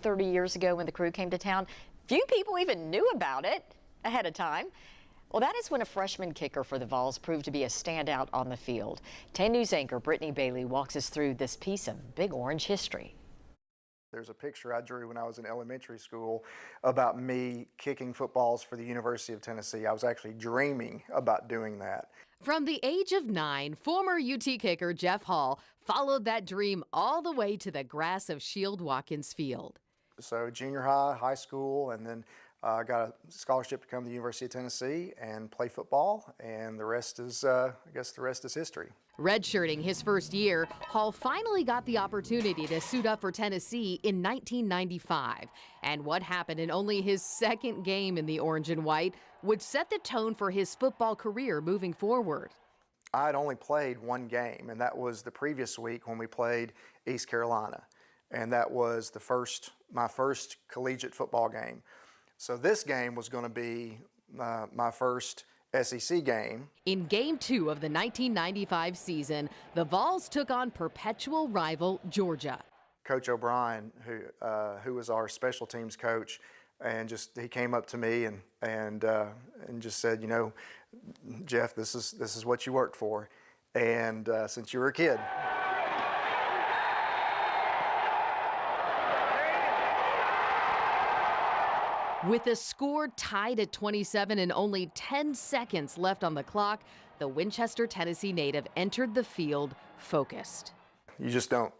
30 years ago when the crew came to town, few people even knew about it ahead of time. Well, that is when a freshman kicker for the Vols proved to be a standout on the field. 10 News anchor Brittany Bailey walks us through this piece of Big Orange history. There's a picture I drew when I was in elementary school about me kicking footballs for the University of Tennessee. I was actually dreaming about doing that. From the age of 9, former UT kicker Jeff Hall followed that dream all the way to the grass of Shield Watkins Field. So junior high, high school, and then I got a scholarship to come to the University of Tennessee and play football, and the rest is, I guess the rest is history. Redshirting his first year, Hall finally got the opportunity to suit up for Tennessee in 1995. And what happened in only his second game in the orange and white would set the tone for his football career moving forward. I had only played one game, and that was the previous week when we played East Carolina. And that was my first collegiate football game. So this game was going to be my first SEC game. In Game 2 of the 1995 season, the Vols took on perpetual rival Georgia. Coach O'Brien, who was our special teams coach, and he came up to me and just said, you know, Jeff, this is what you worked for, and since you were a kid. With the score tied at 27 and only 10 seconds left on the clock, the Winchester, Tennessee native entered the field focused. You just don't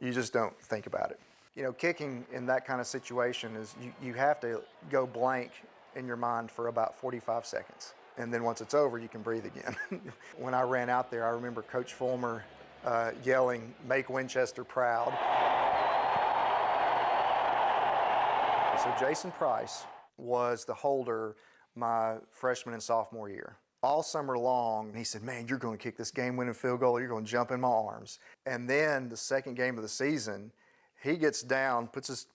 think about it. You know, kicking in that kind of situation is you have to go blank in your mind for about 45 seconds. And then once it's over, you can breathe again. When I ran out there, I remember Coach Fulmer yelling, "Make Winchester proud." So Jason Price was the holder my freshman and sophomore year. All summer long, he said, "Man, you're going to kick this game-winning field goal. You're going to jump in my arms." And then the second game of the season, he gets down, puts his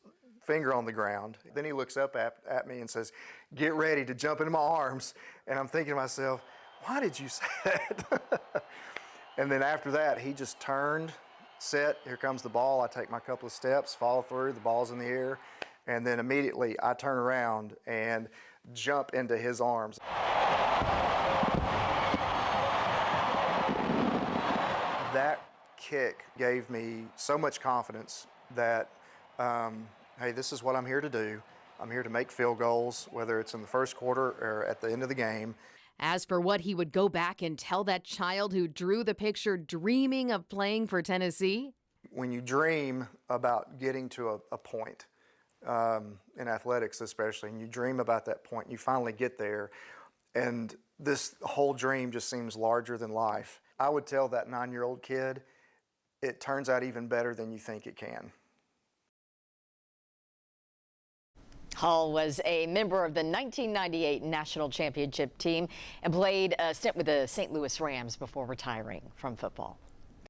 finger on the ground. Then he looks up at me and says, "Get ready to jump into my arms." And I'm thinking to myself, why did you say that? And then after that, he just turned, set, here comes the ball. I take my couple of steps, follow through, the ball's in the air. And then immediately I turn around and jump into his arms. That kick gave me so much confidence that, hey, this is what I'm here to do. I'm here to make field goals, whether it's in the first quarter or at the end of the game. As for what he would go back and tell that child who drew the picture dreaming of playing for Tennessee? When you dream about getting to a point, in athletics especially, and you dream about that point, you finally get there, and this whole dream just seems larger than life. I would tell that 9-year-old kid, it turns out even better than you think it can. Hall was a member of the 1998 National Championship team and played a stint with the St. Louis Rams before retiring from football.